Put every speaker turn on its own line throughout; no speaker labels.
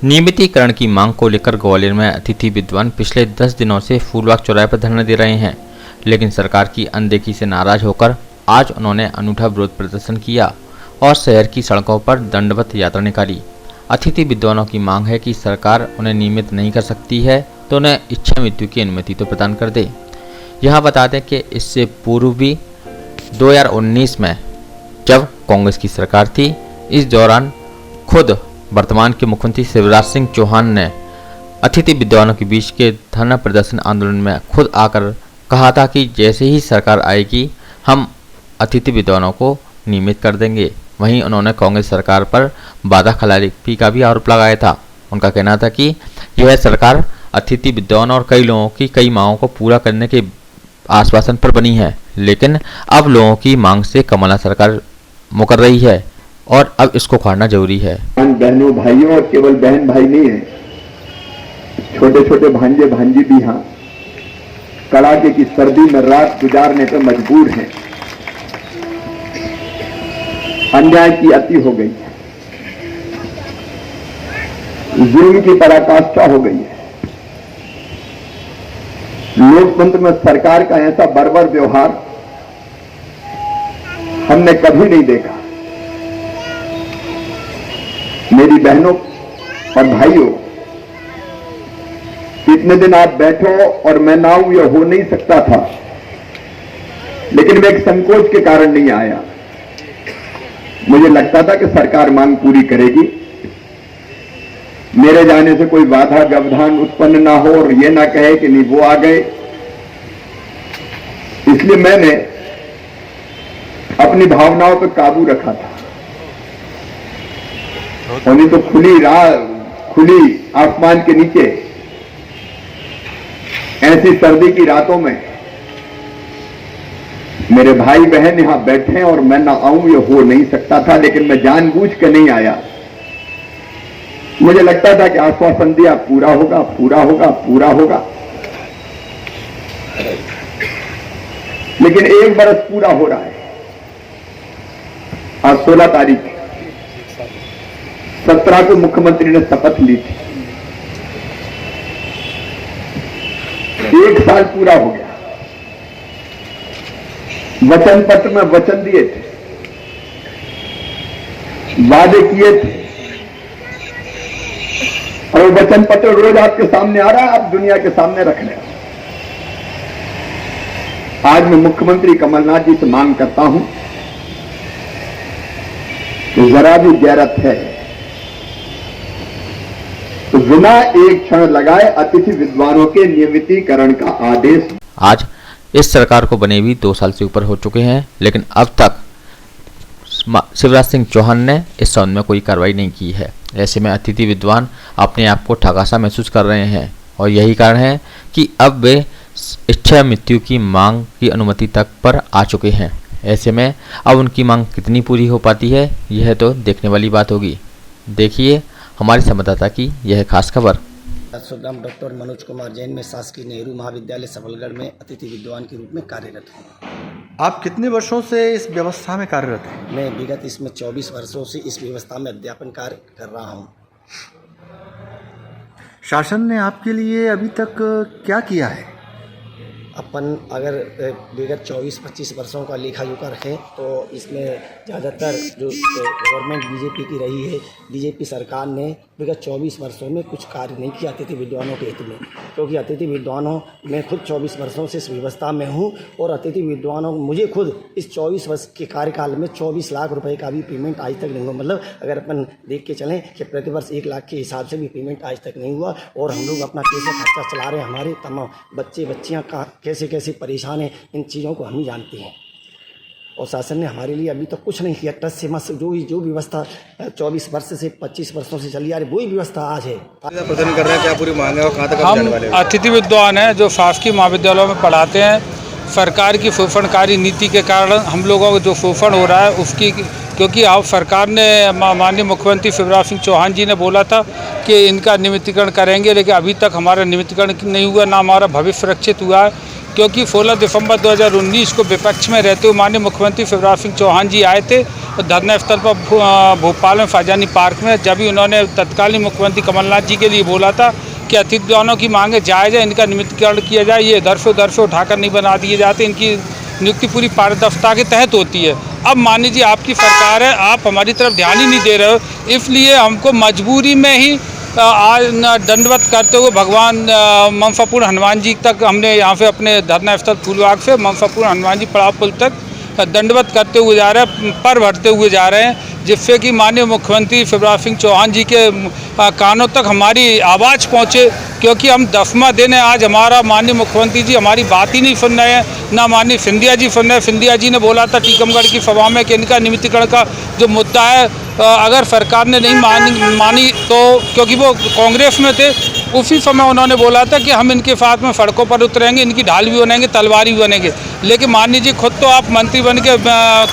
नियमितीकरण की मांग को लेकर ग्वालियर में अतिथि विद्वान पिछले 10 दिनों से फूलबाग चौराहे पर धरना दे रहे हैं, लेकिन सरकार की अनदेखी से नाराज होकर आज उन्होंने अनूठा विरोध प्रदर्शन किया और शहर की सड़कों पर दंडवत यात्रा निकाली। अतिथि विद्वानों की मांग है कि सरकार उन्हें नियमित नहीं कर सकती है तो उन्हें इच्छा मृत्यु की अनुमति तो प्रदान कर दे। यहाँ बता दें कि इससे पूर्व भी 2019 में जब कांग्रेस की सरकार थी, इस दौरान खुद वर्तमान के मुख्यमंत्री शिवराज सिंह चौहान ने अतिथि विद्वानों के बीच के धरना प्रदर्शन आंदोलन में खुद आकर कहा था कि जैसे ही सरकार आएगी हम अतिथि विद्वानों को नियमित कर देंगे। वहीं उन्होंने कांग्रेस सरकार पर वादा खिलाफी का भी आरोप लगाया था। उनका कहना था कि यह सरकार अतिथि विद्वान और कई लोगों की कई मांगों को पूरा करने के आश्वासन पर बनी है, लेकिन अब लोगों की मांग से कमला सरकार मुकर रही है और अब इसको उखाड़ना जरूरी है।
बहनों भाइयों, और केवल बहन भाई नहीं है, छोटे छोटे भांजे भांजी भी यहाँ कड़ाके की सर्दी में रात गुजारने पर मजबूर हैं। अन्याय की अति हो गई है, जुल्म की पराकाष्ठा हो गई है। लोकतंत्र में सरकार का ऐसा बर्बर व्यवहार हमने कभी नहीं देखा। मेरी बहनों और भाइयों, इतने दिन आप बैठो और मैं ना आऊं, यह हो नहीं सकता था, लेकिन मैं एक संकोच के कारण नहीं आया। मुझे लगता था कि सरकार मांग पूरी करेगी, मेरे जाने से कोई बाधा व्यवधान उत्पन्न ना हो और यह ना कहे कि नहीं वो आ गए। इसलिए मैंने अपनी भावनाओं पर काबू रखा था। और नहीं तो खुली आसमान के नीचे ऐसी सर्दी की रातों में मेरे भाई बहन यहां बैठे हैं और मैं ना आऊं, यह हो नहीं सकता था, लेकिन मैं जानबूझ के नहीं आया। मुझे लगता था कि आश्वासन दिया पूरा होगा, पूरा होगा, पूरा होगा, लेकिन 1 बरस पूरा हो रहा है। आज 16 तारीख, 17 को मुख्यमंत्री ने शपथ ली थी, 1 साल पूरा हो गया। वचन पत्र में वचन दिए थे, वादे किए थे, और वचन पत्र रोज आपके सामने आ रहा है, आप दुनिया के सामने रख रहे हो। आज मैं मुख्यमंत्री कमलनाथ जी से मांग करता हूं कि जरा भी गैरत है तो बिना एक क्षण लगाए अतिथि विद्वानों के नियमितीकरण का आदेश।
आज इस सरकार को बने भी 2 साल से ऊपर हो चुके हैं, लेकिन अब तक शिवराज सिंह चौहान ने इस संबंध में कोई कार्रवाई नहीं की है। ऐसे में अतिथि विद्वान अपने आप को ठगा सा महसूस कर रहे हैं और यही कारण है कि अब वे इच्छा मृत्यु की मांग की अनुमति तक पर आ चुके हैं। ऐसे में अब उनकी मांग कितनी पूरी हो पाती है, यह तो देखने वाली बात होगी। देखिए हमारे संवाददाता की यह खास खबर।
स्वग्राम डॉक्टर मनोज कुमार जैन में शासकीय नेहरू महाविद्यालय सबलगढ़ में अतिथि विद्वान के रूप में कार्यरत हूँ।
आप कितने वर्षों से इस व्यवस्था में कार्यरत हैं?
मैं विगत इसमें 24 वर्षों से इस व्यवस्था में अध्यापन कार्य कर रहा हूँ। शासन
ने आपके लिए अभी तक क्या किया है?
अपन अगर विगत 24-25 वर्षों का लेखा जोखा रखें तो इसमें ज़्यादातर जो गवर्नमेंट बीजेपी की रही है, बीजेपी सरकार ने विगत 24 वर्षों में कुछ कार्य नहीं किया अतिथि विद्वानों के हित में, क्योंकि अतिथि विद्वानों मैं खुद 24 वर्षों से इस व्यवस्था में हूँ और अतिथि विद्वानों मुझे खुद इस 24 वर्ष के कार्यकाल में 24 लाख रुपए का भी पेमेंट आज तक नहीं हुआ। मतलब अगर अपन देख के चलें कि प्रतिवर्ष 1 लाख के हिसाब से भी पेमेंट आज तक नहीं हुआ और हम लोग अपना कैसे खर्चा चला रहे हैं, हमारे तमाम बच्चे बच्चियाँ का कैसे कैसे परेशान हैं, इन चीज़ों को हम ही जानते हैं। और शासन ने हमारे लिए अभी तक कुछ नहीं किया। टच से मत जो व्यवस्था 24 वर्ष से 25 वर्षों से चली आ रही, वही व्यवस्था आज है।
प्रदर्शन कर रहे हैं, क्या पूरी मांग है और कहाँ तक
हम अतिथि विद्वान हैं जो शासकीय महाविद्यालयों में पढ़ाते हैं। सरकार की शोषणकारी नीति के कारण हम लोगों को जो शोषण हो रहा है उसकी, क्योंकि अब सरकार ने माननीय मुख्यमंत्री शिवराज सिंह चौहान जी ने बोला था कि इनका नियमितीकरण करेंगे, लेकिन अभी तक हमारा नियमितीकरण नहीं हुआ, ना हमारा भविष्य सुरक्षित हुआ है। क्योंकि 16 दिसंबर 2019 को विपक्ष में रहते हुए माननीय मुख्यमंत्री शिवराज सिंह चौहान जी आए थे धरना स्थल पर भोपाल में फाजानी पार्क में, जब भी उन्होंने तत्कालीन मुख्यमंत्री कमलनाथ जी के लिए बोला था कि अतिथि विद्वानों की मांगे जायज़ है, इनका नियमितीकरण किया जाए, ये इधर से उठाकर नहीं बना दिए जाते, इनकी नियुक्ति पूरी पारदर्शिता के तहत होती है। अब मान लीजिए आपकी सरकार है, आप हमारी तरफ ध्यान ही नहीं दे रहे हो, इसलिए हमको मजबूरी में ही आज दंडवत करते हुए भगवान मंफापुर हनुमान जी तक हमने यहाँ से अपने धरना स्थल फूलबाग से मंफापुर हनुमान जी पड़ाव पुल तक दंडवत करते हुए जा रहे हैं, पर भरते हुए जा रहे हैं, जिससे कि माननीय मुख्यमंत्री शिवराज सिंह चौहान जी के कानों तक हमारी आवाज़ पहुँचे। क्योंकि हम 10वां दिन है आज, हमारा माननीय मुख्यमंत्री जी हमारी बात ही नहीं सुन रहे हैं, ना माननीय सिंधिया जी सुन रहे हैं। सिंधिया जी ने बोला था टीकमगढ़ की सभा में कि इनका नियमितीकरण का जो मुद्दा है अगर सरकार ने नहीं मानी तो, क्योंकि वो कांग्रेस में थे, उसी समय उन्होंने बोला था कि हम इनके साथ में सड़कों पर उतरेंगे, इनकी ढाल भी बनेंगे, तलवार भी बनेंगे। लेकिन मान लीजिए खुद तो आप मंत्री बन के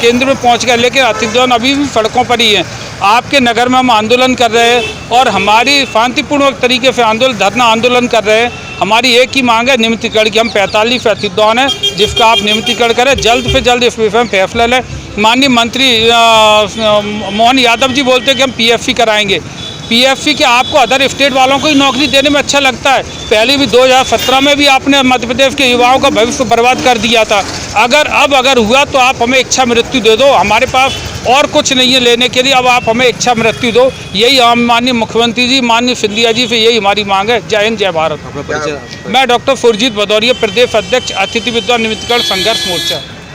केंद्र में पहुंच गए, लेकिन अतिथि विद्वान अभी भी सड़कों पर ही हैं। आपके नगर में हम आंदोलन कर रहे हैं और हमारी शांतिपूर्ण तरीके से धरना आंदोलन कर रहे हैं। हमारी एक ही मांग है नियमितीकरण की। हम 45 अतिथि विद्वान हैं जिसका आप नियमितीकरण करें, जल्द से जल्द इस विषय में फैसला लें। माननीय मंत्री मोहन यादव जी बोलते हैं कि हम पीएफसी कराएंगे। पीएफसी के आपको अदर स्टेट वालों को ही नौकरी देने में अच्छा लगता है। पहले भी 2017 में भी आपने मध्य प्रदेश के युवाओं का भविष्य बर्बाद कर दिया था। अगर हुआ तो आप हमें इच्छा मृत्यु दे दो, हमारे पास और कुछ नहीं है लेने के लिए, अब आप हमें इच्छा मृत्यु दो। यही हम माननीय मुख्यमंत्री जी, माननीय सिंधिया जी से यही हमारी मांग है। जय हिंद, जय भारत। मैं डॉक्टर सुरजीत भदौरिया, प्रदेश अध्यक्ष अतिथि विद्वान नियमितीकरण संघर्ष मोर्चा।